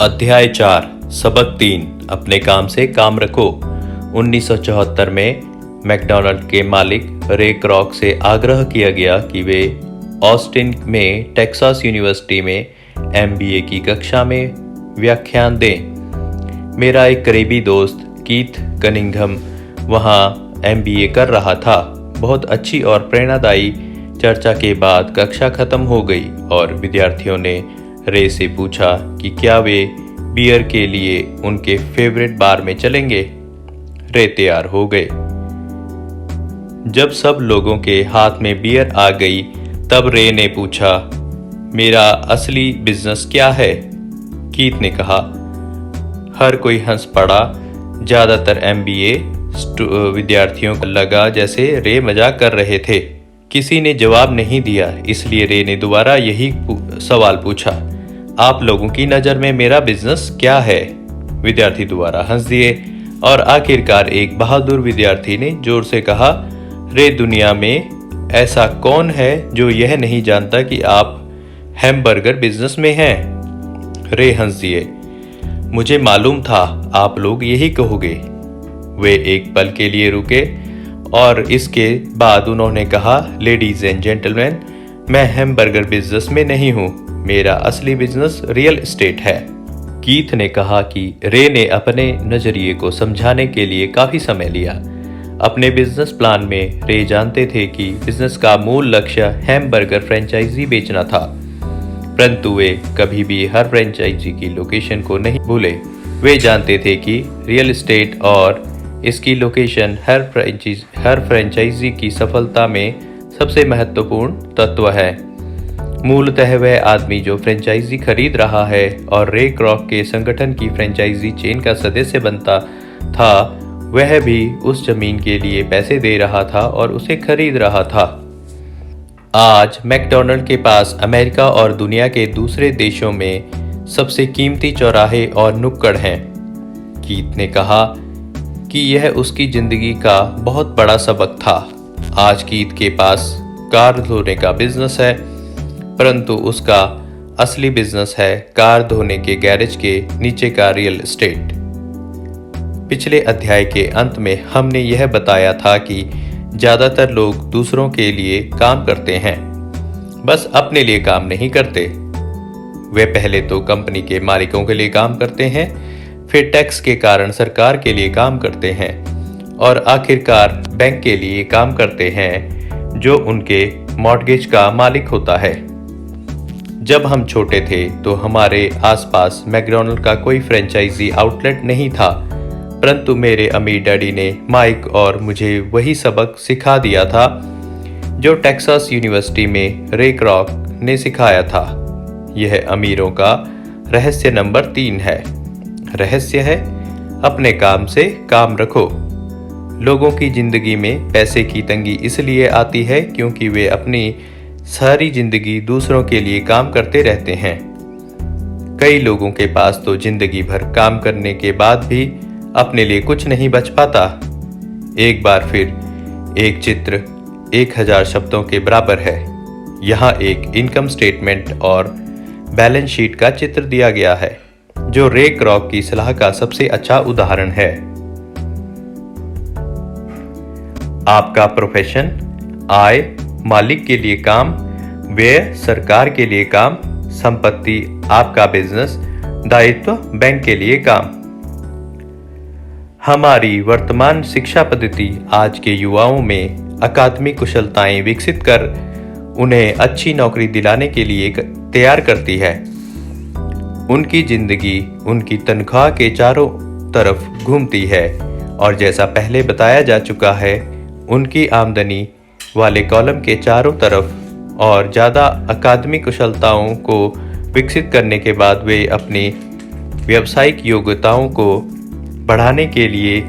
अध्याय 4 सबक 3 अपने काम से काम रखो। 1974 में मैकडॉनल्ड के मालिक रे क्रॉक से आग्रह किया गया कि वे ऑस्टिन में टेक्सास यूनिवर्सिटी में एमबीए की कक्षा में व्याख्यान दें। मेरा एक करीबी दोस्त कीथ कनिंघम वहां एमबीए कर रहा था। बहुत अच्छी और प्रेरणादायी चर्चा के बाद कक्षा खत्म हो गई और विद्यार्थियों ने रे से पूछा कि क्या वे बियर के लिए उनके फेवरेट बार में चलेंगे। रे तैयार हो गए। जब सब लोगों के हाथ में बियर आ गई तब रे ने पूछा, मेरा असली बिजनेस क्या है? कीथ ने कहा। हर कोई हंस पड़ा। ज्यादातर एमबीए विद्यार्थियों को लगा जैसे रे मजाक कर रहे थे। किसी ने जवाब नहीं दिया, इसलिए रे ने दोबारा यही सवाल पूछा, आप लोगों की नज़र में मेरा बिजनेस क्या है? विद्यार्थी दोबारा हंस दिए और आखिरकार एक बहादुर विद्यार्थी ने जोर से कहा, रे दुनिया में ऐसा कौन है जो यह नहीं जानता कि आप हैमबर्गर बिजनेस में हैं? रे हंस दिए। मुझे मालूम था आप लोग यही कहोगे। वे एक पल के लिए रुके और इसके बाद उन्होंने कहा, लेडीज एंड जेंटलमैन, मैं हैमबर्गर बिजनेस में नहीं हूँ। मेरा असली बिजनेस रियल एस्टेट है। कीथ ने कहा कि रे ने अपने नजरिए को समझाने के लिए काफी समय लिया। अपने बिजनेस प्लान में रे जानते थे कि बिजनेस का मूल लक्ष्य हैमबर्गर फ्रेंचाइजी बेचना था, परंतु वे कभी भी हर फ्रेंचाइजी की लोकेशन को नहीं भूले। वे जानते थे कि रियल एस्टेट और इसकी लोकेशन हर फ्रेंचाइजी की सफलता में सबसे महत्वपूर्ण तत्व है। मूलतः वह आदमी जो फ्रेंचाइजी खरीद रहा है और रे क्रॉक के संगठन की फ्रेंचाइजी चेन का सदस्य बनता था, वह भी उस जमीन के लिए पैसे दे रहा था और उसे खरीद रहा था। आज मैकडॉनल्ड के पास अमेरिका और दुनिया के दूसरे देशों में सबसे कीमती चौराहे और नुक्कड़ हैं। कीथ ने कहा कि यह उसकी जिंदगी का बहुत बड़ा सबक था। आज कीथ के पास कार धोने का बिजनेस है, परंतु उसका असली बिजनेस है कार धोने के गैरेज के नीचे का रियल एस्टेट। पिछले अध्याय के अंत में हमने यह बताया था कि ज्यादातर लोग दूसरों के लिए काम करते हैं, बस अपने लिए काम नहीं करते। वे पहले तो कंपनी के मालिकों के लिए काम करते हैं, फिर टैक्स के कारण सरकार के लिए काम करते हैं और आखिरकार बैंक के लिए काम करते हैं जो उनके मॉर्गेज का मालिक होता है। जब हम छोटे थे तो हमारे आसपास मैकडॉनल्ड का कोई फ्रेंचाइजी आउटलेट नहीं था, परंतु मेरे अमीर डैडी ने माइक और मुझे वही सबक सिखा दिया था जो टेक्सास यूनिवर्सिटी में रे क्रॉक ने सिखाया था। यह अमीरों का रहस्य नंबर 3 है। रहस्य है, अपने काम से काम रखो। लोगों की जिंदगी में पैसे की तंगी इसलिए आती है क्योंकि वे अपनी सारी जिंदगी दूसरों के लिए काम करते रहते हैं। कई लोगों के पास तो जिंदगी भर काम करने के बाद भी अपने लिए कुछ नहीं बच पाता। एक बार फिर एक चित्र 1000 शब्दों के बराबर है। यहाँ एक इनकम स्टेटमेंट और बैलेंस शीट का चित्र दिया गया है जो रे क्रॉक की सलाह का सबसे अच्छा उदाहरण है। आपका प्रोफेशन, आय मालिक के लिए काम, व्यय सरकार के लिए काम, संपत्ति आपका बिजनेस, दायित्व बैंक के लिए काम। हमारी वर्तमान शिक्षा पद्धति आज के युवाओं में अकादमिक कुशलताएं विकसित कर उन्हें अच्छी नौकरी दिलाने के लिए तैयार करती है। उनकी जिंदगी उनकी तनख्वाह के चारों तरफ घूमती है और जैसा पहले बताया जा चुका है, उनकी आमदनी वाले कॉलम के चारों तरफ और ज़्यादा अकादमिक कुशलताओं को विकसित करने के बाद वे अपनी व्यावसायिक योग्यताओं को बढ़ाने के लिए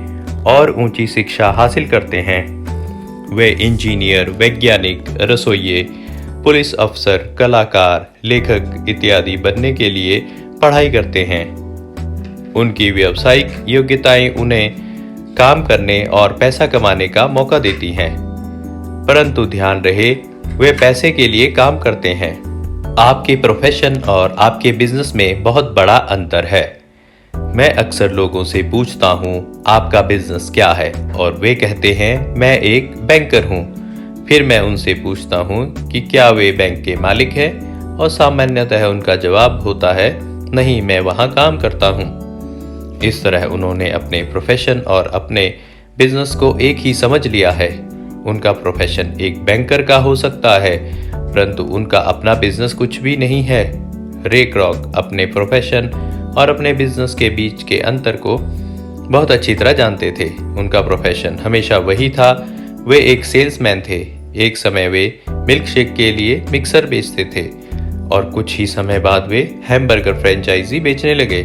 और ऊंची शिक्षा हासिल करते हैं। वे इंजीनियर, वैज्ञानिक, रसोइये, पुलिस अफसर, कलाकार, लेखक इत्यादि बनने के लिए पढ़ाई करते हैं। उनकी व्यावसायिक योग्यताएं उन्हें काम करने और पैसा कमाने का मौका देती हैं, परंतु ध्यान रहे वे पैसे के लिए काम करते हैं। आपके प्रोफेशन और आपके बिजनेस में बहुत बड़ा अंतर है। मैं अक्सर लोगों से पूछता हूँ आपका बिजनेस क्या है और वे कहते हैं मैं एक बैंकर हूँ। फिर मैं उनसे पूछता हूँ कि क्या वे बैंक के मालिक हैं और सामान्यतः उनका जवाब होता है नहीं, मैं वहाँ काम करता हूँ। इस तरह उन्होंने अपने प्रोफेशन और अपने बिजनेस को एक ही समझ लिया है। उनका प्रोफेशन एक बैंकर का हो सकता है, परंतु उनका अपना बिजनेस कुछ भी नहीं है। रे क्रोक अपने प्रोफेशन और अपने बिजनेस के बीच के अंतर को बहुत अच्छी तरह जानते थे। उनका प्रोफेशन हमेशा वही था, वे एक सेल्समैन थे। एक समय वे मिल्क शेक के लिए मिक्सर बेचते थे और कुछ ही समय बाद वे हैमबर्गर फ्रेंचाइजी बेचने लगे।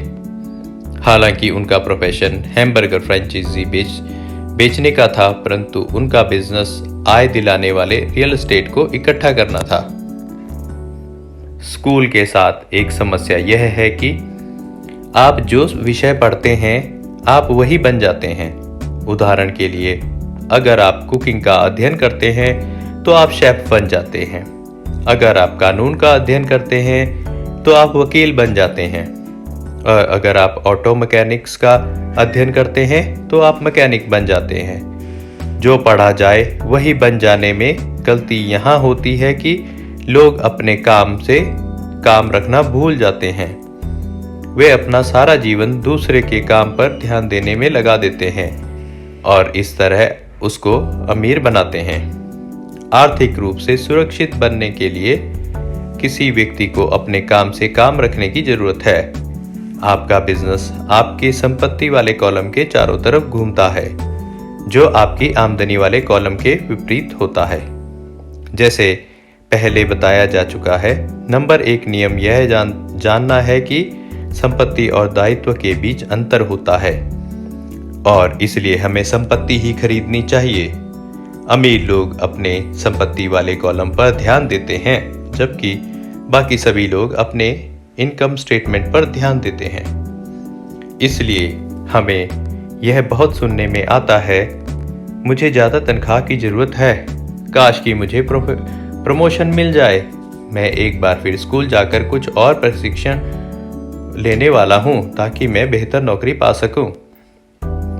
हालांकि उनका प्रोफेशन हैमबर्गर फ्रेंचाइजी बेचने का था, परंतु उनका बिजनेस आय दिलाने वाले रियल एस्टेट को इकट्ठा करना था। स्कूल के साथ एक समस्या यह है कि आप जो विषय पढ़ते हैं आप वही बन जाते हैं। उदाहरण के लिए, अगर आप कुकिंग का अध्ययन करते हैं तो आप शेफ बन जाते हैं। अगर आप कानून का अध्ययन करते हैं तो आप वकील बन जाते हैं। और अगर आप ऑटो मैकेनिक्स का अध्ययन करते हैं तो आप मैकेनिक बन जाते हैं। जो पढ़ा जाए वही बन जाने में गलती यहाँ होती है कि लोग अपने काम से काम रखना भूल जाते हैं। वे अपना सारा जीवन दूसरे के काम पर ध्यान देने में लगा देते हैं और इस तरह उसको अमीर बनाते हैं। आर्थिक रूप से सुरक्षित बनने के लिए किसी व्यक्ति को अपने काम से काम रखने की जरूरत है। आपका बिजनेस आपकी संपत्ति वाले कॉलम के चारों तरफ घूमता है, जो आपकी आमदनी वाले कॉलम के विपरीत होता है। जैसे पहले बताया जा चुका है, नंबर 1 नियम यह जानना है कि संपत्ति और दायित्व के बीच अंतर होता है और इसलिए हमें संपत्ति ही खरीदनी चाहिए। अमीर लोग अपने संपत्ति वाले कॉलम पर ध्यान देते हैं, जबकि बाकी सभी लोग अपने इनकम स्टेटमेंट पर ध्यान देते हैं। इसलिए हमें यह बहुत सुनने में आता है, मुझे ज़्यादा तनख्वाह की ज़रूरत है, काश कि मुझे प्रमोशन मिल जाए। मैं एक बार फिर स्कूल जाकर कुछ और प्रशिक्षण लेने वाला हूँ ताकि मैं बेहतर नौकरी पा सकूँ।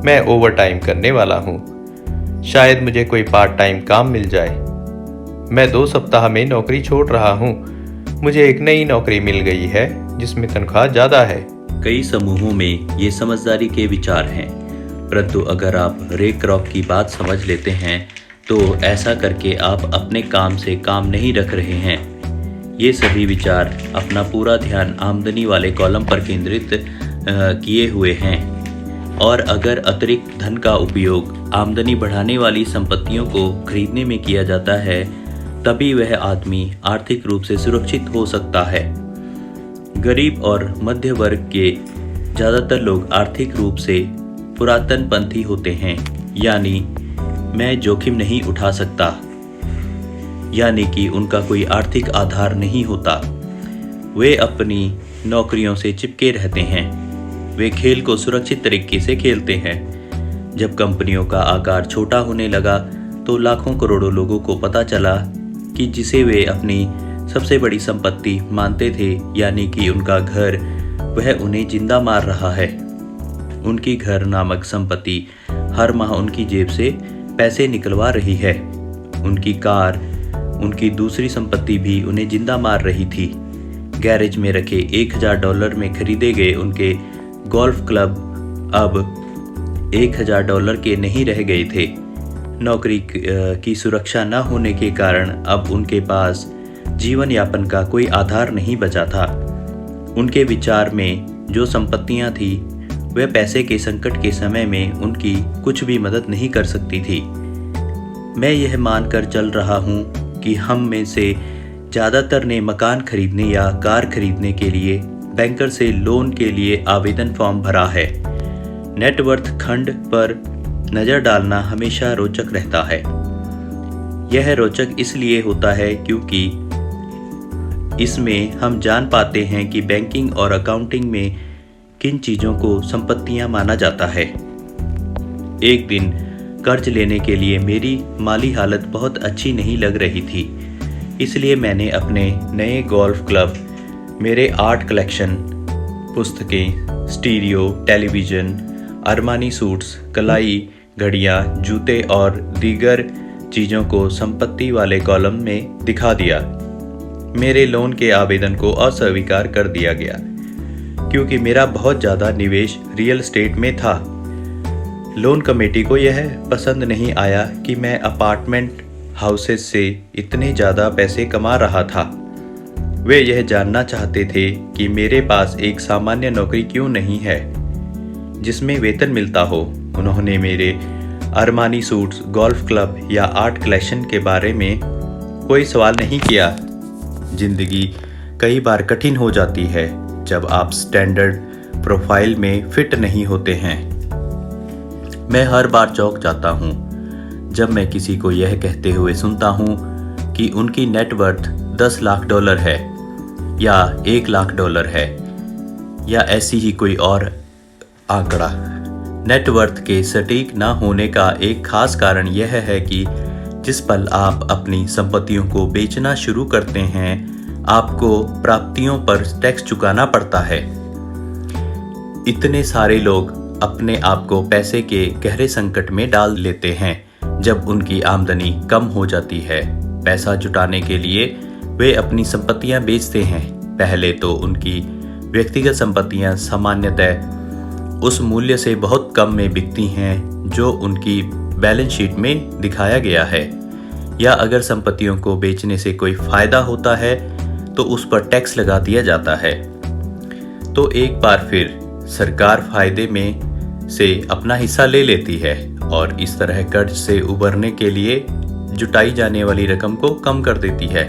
मैं ओवर टाइम करने वाला हूँ, शायद मुझे कोई पार्ट टाइम काम मिल जाए। मैं 2 सप्ताह में नौकरी छोड़ रहा हूँ, मुझे एक नई नौकरी मिल गई है जिसमें तनख्वाह ज़्यादा है। कई समूहों में ये समझदारी के विचार हैं, परंतु अगर आप रे क्रोक की बात समझ लेते हैं तो ऐसा करके आप अपने काम से काम नहीं रख रहे हैं। ये सभी विचार अपना पूरा ध्यान आमदनी वाले कॉलम पर केंद्रित किए हुए हैं और अगर अतिरिक्त धन का उपयोग आमदनी बढ़ाने वाली संपत्तियों को खरीदने में किया जाता है, तभी वह आदमी आर्थिक रूप से सुरक्षित हो सकता है। गरीब और मध्य वर्ग के ज़्यादातर लोग आर्थिक रूप से पुरातनपंथी होते हैं, यानी मैं जोखिम नहीं उठा सकता, यानी कि उनका कोई आर्थिक आधार नहीं होता। वे अपनी नौकरियों से चिपके रहते हैं। वे खेल को सुरक्षित तरीके से खेलते हैं। जब कंपनियों का आकार छोटा होने लगा तो लाखों करोड़ों लोगों को पता चला कि जिसे वे अपनी सबसे बड़ी संपत्ति मानते थे, यानी कि उनका घर, वह उन्हें जिंदा मार रहा है। उनकी घर नामक संपत्ति हर माह उनकी जेब से पैसे निकलवा रही है। उनकी कार, उनकी दूसरी संपत्ति भी उन्हें जिंदा मार रही थी। गैरेज में रखे $1000 में खरीदे गए उनके गोल्फ क्लब अब $1000 के नहीं रह गए थे। नौकरी की सुरक्षा न होने के कारण अब उनके पास जीवन यापन का कोई आधार नहीं बचा था। उनके विचार में जो संपत्तियां थी वह पैसे के संकट के समय में उनकी कुछ भी मदद नहीं कर सकती थी। मैं यह मानकर चल रहा हूँ कि हम में से ज़्यादातर ने मकान खरीदने या कार खरीदने के लिए बैंकर से लोन के लिए आवेदन फॉर्म भरा है। नेटवर्थ खंड पर नज़र डालना हमेशा रोचक रहता है। यह रोचक इसलिए होता है क्योंकि इसमें हम जान पाते हैं कि बैंकिंग और अकाउंटिंग में किन चीज़ों को संपत्तियां माना जाता है। एक दिन कर्ज लेने के लिए मेरी माली हालत बहुत अच्छी नहीं लग रही थी। इसलिए मैंने अपने नए गोल्फ क्लब, मेरे आर्ट कलेक्शन, पुस्तकें, स्टीरियो, टेलीविज़न, अरमानी सूट्स, कलाई, घड़ियाँ, जूते और दीगर चीज़ों को संपत्ति वाले कॉलम में दिखा दिया। मेरे लोन के आवेदन को अस्वीकार कर दिया गया क्योंकि मेरा बहुत ज़्यादा निवेश रियल एस्टेट में था। लोन कमेटी को यह पसंद नहीं आया कि मैं अपार्टमेंट हाउसेस से इतने ज़्यादा पैसे कमा रहा था। वे यह जानना चाहते थे कि मेरे पास एक सामान्य नौकरी क्यों नहीं है जिसमें वेतन मिलता हो। उन्होंने मेरे अरमानी सूट्स, गोल्फ क्लब या आर्ट कलेक्शन के बारे में कोई सवाल नहीं किया। जिंदगी कई बार कठिन हो जाती है जब आप स्टैंडर्ड प्रोफाइल में फिट नहीं होते हैं। मैं हर बार चौंक जाता हूँ जब मैं किसी को यह कहते हुए सुनता हूँ कि उनकी नेटवर्थ $10 लाख है या $1 लाख है या ऐसी ही कोई और आंकड़ा। नेटवर्थ के सटीक न होने का एक खास कारण यह है कि जिस पल आप अपनी संपत्तियों को बेचना शुरू करते हैं, आपको प्राप्तियों पर टैक्स चुकाना पड़ता है। इतने सारे लोग अपने आप को पैसे के गहरे संकट में डाल लेते हैं जब उनकी आमदनी कम हो जाती है। पैसा जुटाने के लिए वे अपनी संपत्तियां बेचते हैं। पहले तो उनकी व्यक्तिगत संपत्तियां सामान्यतः उस मूल्य से बहुत कम में बिकती हैं जो उनकी बैलेंस शीट में दिखाया गया है, या अगर संपत्तियों को बेचने से कोई फायदा होता है तो उस पर टैक्स लगा दिया जाता है। तो एक बार फिर सरकार फायदे में से अपना हिस्सा ले लेती है और इस तरह कर्ज से उबरने के लिए जुटाई जाने वाली रकम को कम कर देती है।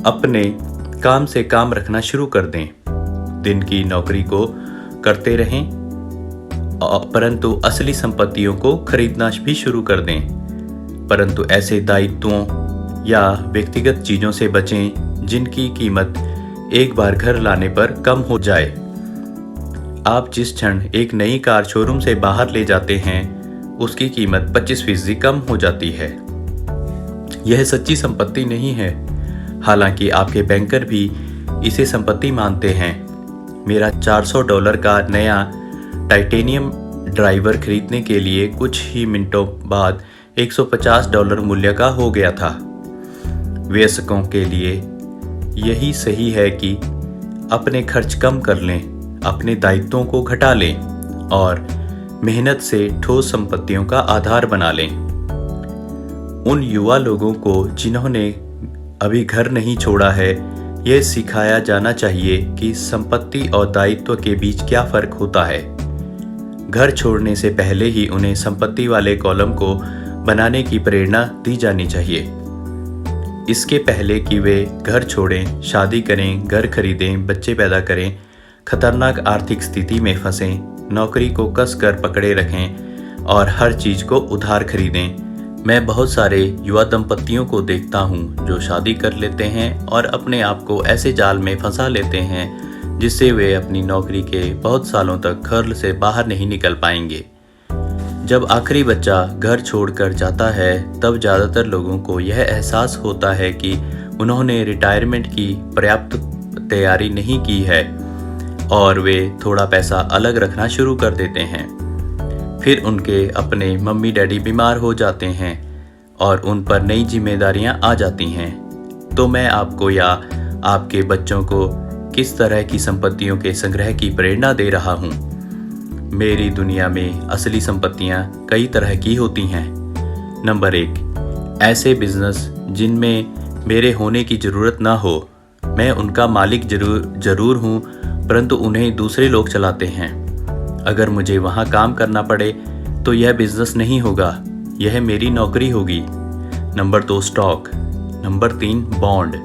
अपने काम से काम रखना शुरू कर दें। दिन की नौकरी को करते रहें परंतु असली संपत्तियों को खरीदना भी शुरू कर दें। परंतु ऐसे दायित्वों या व्यक्तिगत चीज़ों से बचें जिनकी कीमत एक बार घर लाने पर कम हो जाए। आप जिस क्षण एक नई कार शोरूम से बाहर ले जाते हैं उसकी कीमत 25% कम हो जाती है। यह सच्ची संपत्ति नहीं है, हालांकि आपके बैंकर भी इसे संपत्ति मानते हैं। मेरा $400 का नया टाइटेनियम ड्राइवर खरीदने के लिए कुछ ही मिनटों बाद $150 मूल्य का हो गया था। वयस्कों के लिए यही सही है कि अपने खर्च कम कर लें, अपने दायित्वों को घटा लें और मेहनत से ठोस संपत्तियों का आधार बना लें। उन युवा लोगों को जिन्होंने अभी घर नहीं छोड़ा है, यह सिखाया जाना चाहिए कि संपत्ति और दायित्व के बीच क्या फर्क होता है। घर छोड़ने से पहले ही उन्हें संपत्ति वाले कॉलम को बनाने की प्रेरणा दी जानी चाहिए। इसके पहले कि वे घर छोड़ें, शादी करें, घर खरीदें, बच्चे पैदा करें, खतरनाक आर्थिक स्थिति में फंसें, नौकरी को कस कर पकड़े रखें और हर चीज़ को उधार खरीदें। मैं बहुत सारे युवा दंपतियों को देखता हूँ जो शादी कर लेते हैं और अपने आप को ऐसे जाल में फंसा लेते हैं जिससे वे अपनी नौकरी के बहुत सालों तक घर से बाहर नहीं निकल पाएंगे। जब आखिरी बच्चा घर छोड़कर जाता है तब ज़्यादातर लोगों को यह एहसास होता है कि उन्होंने रिटायरमेंट की पर्याप्त तैयारी नहीं की है और वे थोड़ा पैसा अलग रखना शुरू कर देते हैं। फिर उनके अपने मम्मी डैडी बीमार हो जाते हैं और उन पर नई जिम्मेदारियां आ जाती हैं। तो मैं आपको या आपके बच्चों को किस तरह की संपत्तियों के संग्रह की प्रेरणा दे रहा हूँ। मेरी दुनिया में असली संपत्तियां कई तरह की होती हैं। नंबर 1, ऐसे बिजनेस जिनमें मेरे होने की ज़रूरत ना हो। मैं उनका मालिक जरूर हूँ परंतु उन्हें दूसरे लोग चलाते हैं। अगर मुझे वहाँ काम करना पड़े तो यह बिजनेस नहीं होगा, यह मेरी नौकरी होगी। Number 2, stock. Number 3, bond.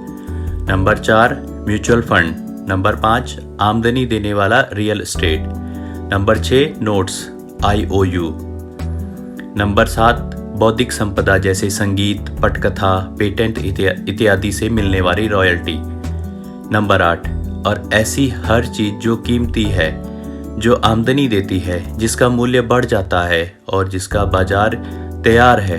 Number 4, mutual fund. Number 5, आमदनी देने वाला real estate. Number 6, notes IOU। Number 7, बौद्धिक संपदा जैसे संगीत, पटकथा, पेटेंट इत्यादि से मिलने वाली रॉयल्टी। नंबर 8, और ऐसी हर चीज़ जो कीमती है, जो आमदनी देती है, जिसका मूल्य बढ़ जाता है और जिसका बाजार तैयार है।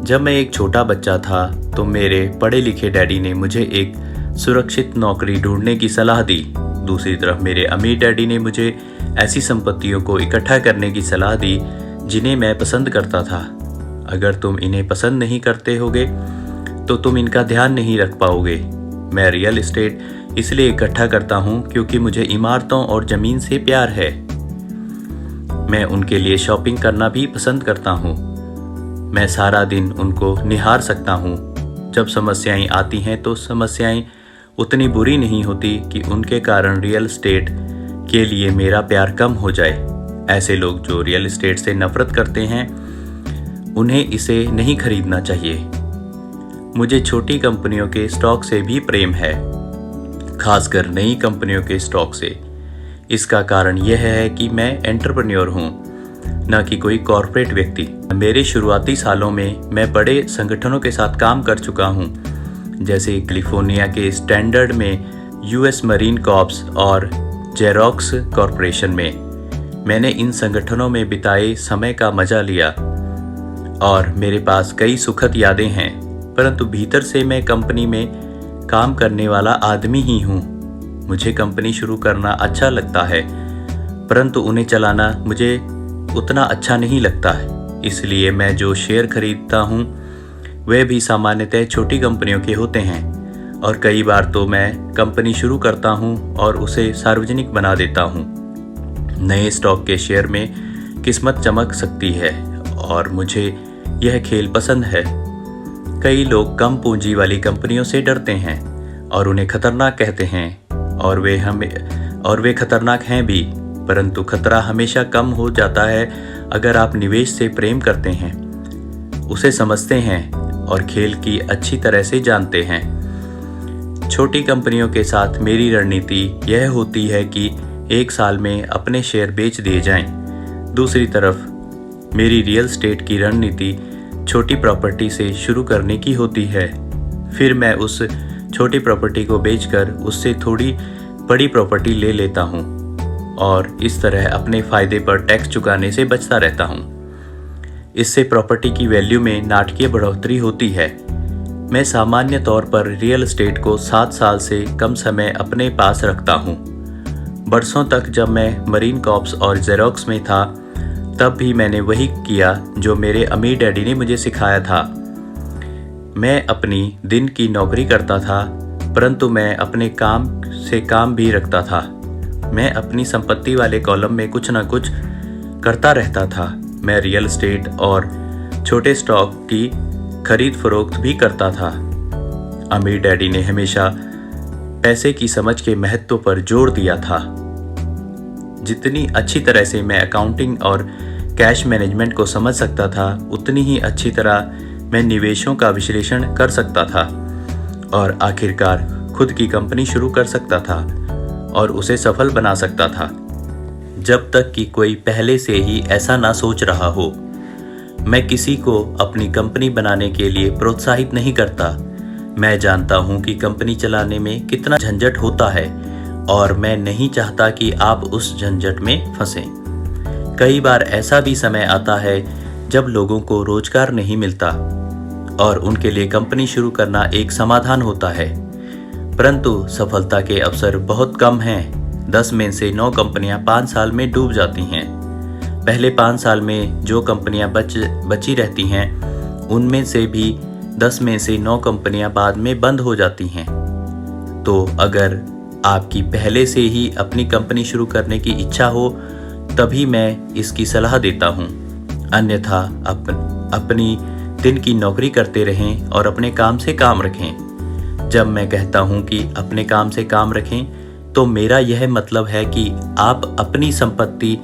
जब मैं एक छोटा बच्चा था तो मेरे पढ़े लिखे डैडी ने मुझे एक सुरक्षित नौकरी ढूंढने की सलाह दी। दूसरी तरफ मेरे अमीर डैडी ने मुझे ऐसी संपत्तियों को इकट्ठा करने की सलाह दी जिन्हें मैं पसंद करता था। अगर तुम इन्हें पसंद नहीं करते होगे तो तुम इनका ध्यान नहीं रख पाओगे। मैं रियल एस्टेट इसलिए इकट्ठा करता हूँ क्योंकि मुझे इमारतों और ज़मीन से प्यार है। मैं उनके लिए शॉपिंग करना भी पसंद करता हूँ। मैं सारा दिन उनको निहार सकता हूँ। जब समस्याएं आती हैं तो समस्याएं उतनी बुरी नहीं होती कि उनके कारण रियल एस्टेट के लिए मेरा प्यार कम हो जाए। ऐसे लोग जो रियल एस्टेट से नफरत करते हैं उन्हें इसे नहीं खरीदना चाहिए। मुझे छोटी कंपनियों के स्टॉक से भी प्रेम है, खासकर नई कंपनियों के स्टॉक से। इसका कारण यह है कि मैं एंटरप्रेन्योर हूँ, न कि कोई कॉरपोरेट व्यक्ति। मेरे शुरुआती सालों में मैं बड़े संगठनों के साथ काम कर चुका हूँ, जैसे कैलिफोर्निया के स्टैंडर्ड में, यूएस मरीन कॉर्प्स और जेरोक्स कॉरपोरेशन में। मैंने इन संगठनों में बिताए समय का मजा लिया और मेरे पास कई सुखद यादें हैं, परंतु भीतर से मैं कंपनी में काम करने वाला आदमी ही हूँ। मुझे कंपनी शुरू करना अच्छा लगता है, परंतु उन्हें चलाना मुझे उतना अच्छा नहीं लगता है। इसलिए मैं जो शेयर खरीदता हूँ वे भी सामान्यतः छोटी कंपनियों के होते हैं, और कई बार तो मैं कंपनी शुरू करता हूँ और उसे सार्वजनिक बना देता हूँ। नए स्टॉक के शेयर में किस्मत चमक सकती है और मुझे यह खेल पसंद है। कई लोग कम पूंजी वाली कंपनियों से डरते हैं और उन्हें खतरनाक कहते हैं, और वे खतरनाक हैं भी, परंतु खतरा हमेशा कम हो जाता है अगर आप निवेश से प्रेम करते हैं, उसे समझते हैं और खेल की अच्छी तरह से जानते हैं। छोटी कंपनियों के साथ मेरी रणनीति यह होती है कि एक साल में अपने शेयर बेच दिए जाएं। दूसरी तरफ मेरी रियल एस्टेट की रणनीति छोटी प्रॉपर्टी से शुरू करने की होती है। फिर मैं उस छोटी प्रॉपर्टी को बेचकर उससे थोड़ी बड़ी प्रॉपर्टी ले लेता हूँ और इस तरह अपने फ़ायदे पर टैक्स चुकाने से बचता रहता हूँ। इससे प्रॉपर्टी की वैल्यू में नाटकीय बढ़ोतरी होती है। मैं सामान्य तौर पर रियल एस्टेट को 7 साल से कम समय अपने पास रखता हूँ। बरसों तक जब मैं मरीन कॉर्प्स और जेरोक्स में था, तब भी मैंने वही किया जो मेरे अमीर डैडी ने मुझे सिखाया था। मैं अपनी दिन की नौकरी करता था, परंतु मैं अपने काम से काम भी रखता था। मैं अपनी संपत्ति वाले कॉलम में कुछ न कुछ करता रहता था। मैं रियल एस्टेट और छोटे स्टॉक की खरीद फरोख्त भी करता था। अमीर डैडी ने हमेशा पैसे की समझ के महत्व पर जोर दिया था। जितनी अच्छी तरह से मैं अकाउंटिंग और कैश मैनेजमेंट को समझ सकता था, उतनी ही अच्छी तरह मैं निवेशों का विश्लेषण कर सकता था और आखिरकार खुद की कंपनी शुरू कर सकता था और उसे सफल बना सकता था, जब तक कि कोई पहले से ही ऐसा ना सोच रहा हो। मैं किसी को अपनी कंपनी बनाने के लिए प्रोत्साहित नहीं करता। मैं जानता हूं कि कंपनी चलाने में कितना झंझट होता है और मैं नहीं चाहता कि आप उस झंझट में फंसें। कई बार ऐसा भी समय आता है जब लोगों को रोजगार नहीं मिलता और उनके लिए कंपनी शुरू करना एक समाधान होता है, परंतु सफलता के अवसर बहुत कम हैं। 10 में से 9 कंपनियां 5 साल में डूब जाती हैं। पहले 5 साल में जो कंपनियां बची रहती हैं, उनमें से भी 10 में से 9 कंपनियां बाद में बंद हो जाती हैं। तो अगर आपकी पहले से ही अपनी कंपनी शुरू करने की इच्छा हो, तभी मैं इसकी सलाह देता हूँ। अन्यथा अपनी दिन की नौकरी करते रहें और अपने काम से काम रखें। जब मैं कहता हूँ कि अपने काम से काम रखें, तो मेरा यह मतलब है कि आप अपनी संपत्ति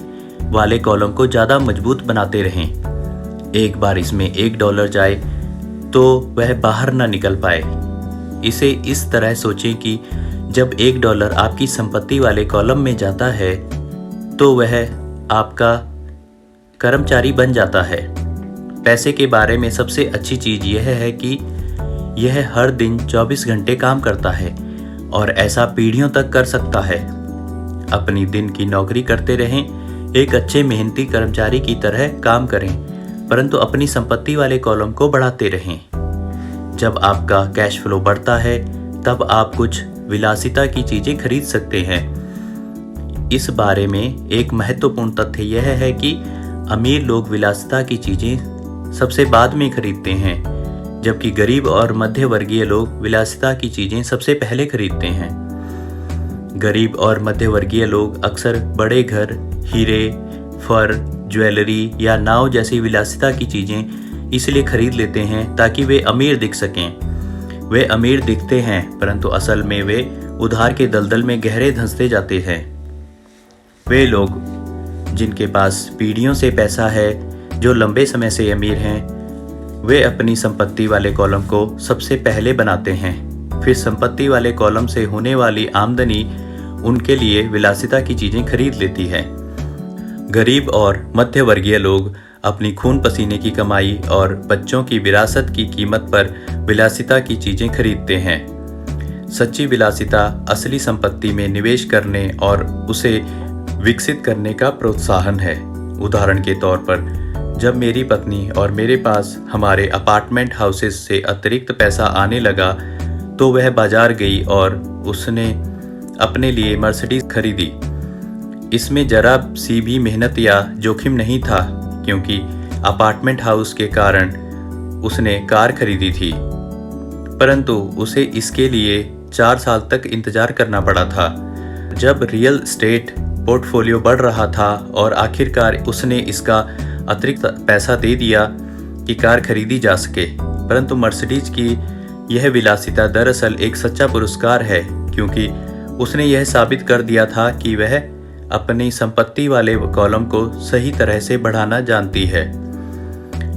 वाले कॉलम को ज़्यादा मजबूत बनाते रहें। एक बार इसमें $1 जाए तो वह बाहर ना निकल पाए। इसे इस तरह सोचें कि जब $1 आपकी संपत्ति वाले कॉलम में जाता है तो वह आपका कर्मचारी बन जाता है। पैसे के बारे में सबसे अच्छी चीज़ यह है कि यह हर दिन 24 घंटे काम करता है और ऐसा पीढ़ियों तक कर सकता है। अपनी दिन की नौकरी करते रहें, एक अच्छे मेहनती कर्मचारी की तरह काम करें, परंतु अपनी संपत्ति वाले कॉलम को बढ़ाते रहें। जब आपका कैश फ्लो बढ़ता है तब आप कुछ विलासिता की चीज़ें खरीद सकते हैं। इस बारे में एक महत्वपूर्ण तथ्य यह है कि अमीर लोग विलासिता की चीज़ें सबसे बाद में खरीदते हैं, जबकि गरीब और मध्य वर्गीय लोग विलासिता की चीज़ें सबसे पहले खरीदते हैं। गरीब और मध्य वर्गीय लोग अक्सर बड़े घर, हीरे, फर, ज्वेलरी या नाव जैसी विलासिता की चीज़ें इसलिए खरीद लेते हैं ताकि वे अमीर दिख सकें। वे अमीर दिखते हैं, परंतु असल में वे उधार के दलदल में गहरे धंसते जाते हैं। वे लोग जिनके पास पीढ़ियों से पैसा है, जो लंबे समय से अमीर हैं, वे अपनी संपत्ति वाले कॉलम को सबसे पहले बनाते हैं। फिर संपत्ति वाले कॉलम से होने वाली आमदनी उनके लिए विलासिता की चीज़ें खरीद लेती है। गरीब और मध्य वर्गीय लोग अपनी खून पसीने की कमाई और बच्चों की विरासत की कीमत पर विलासिता की चीज़ें खरीदते हैं। सच्ची विलासिता असली संपत्ति में निवेश करने और उसे विकसित करने का प्रोत्साहन है। उदाहरण के तौर पर, जब मेरी पत्नी और मेरे पास हमारे अपार्टमेंट हाउसेस से अतिरिक्त पैसा आने लगा तो वह बाजार गई और उसने अपने लिए मर्सिडीज खरीदी। इसमें जरा सी भी मेहनत या जोखिम नहीं था, क्योंकि अपार्टमेंट हाउस के कारण उसने कार खरीदी थी, परंतु उसे इसके लिए 4 साल तक इंतजार करना पड़ा था। जब रियल एस्टेट पोर्टफोलियो बढ़ रहा था और आखिरकार उसने इसका अतिरिक्त पैसा दे दिया कि कार खरीदी जा सके। परंतु मर्सिडीज की यह विलासिता दरअसल एक सच्चा पुरस्कार है, क्योंकि उसने यह साबित कर दिया था कि वह अपनी संपत्ति वाले कॉलम को सही तरह से बढ़ाना जानती है।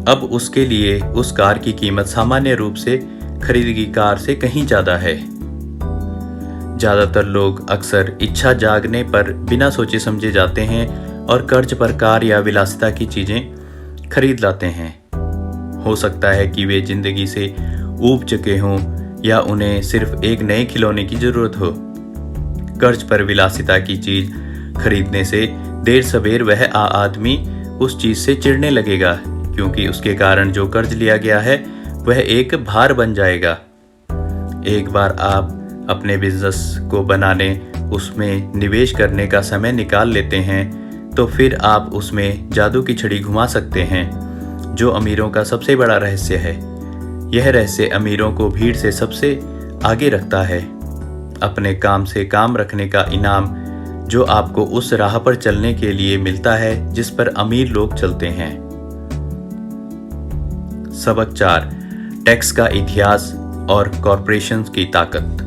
अब उसके लिए उस कार की कीमत सामान्य रूप से खरीदी कार से कहीं ज़्यादा है। ज़्यादातर लोग अक्सर इच्छा जागने पर बिना सोचे समझे जाते हैं और कर्ज पर कार या विलासिता की चीज़ें खरीद लाते हैं। हो सकता है कि वे जिंदगी से ऊब चुके हों या उन्हें सिर्फ एक नए खिलौने की ज़रूरत हो। कर्ज पर विलासिता की चीज़ खरीदने से देर सवेर वह आदमी उस चीज़ से चिढ़ने लगेगा, क्योंकि उसके कारण जो कर्ज लिया गया है वह एक भार बन जाएगा। एक बार आप अपने बिजनेस को बनाने, उसमें निवेश करने का समय निकाल लेते हैं तो फिर आप उसमें जादू की छड़ी घुमा सकते हैं, जो अमीरों का सबसे बड़ा रहस्य है। यह रहस्य अमीरों को भीड़ से सबसे आगे रखता है। अपने काम से काम रखने का इनाम जो आपको उस राह पर चलने के लिए मिलता है जिस पर अमीर लोग चलते हैं। सबक 4, टैक्स का इतिहास और कॉरपोरेशंस की ताकत।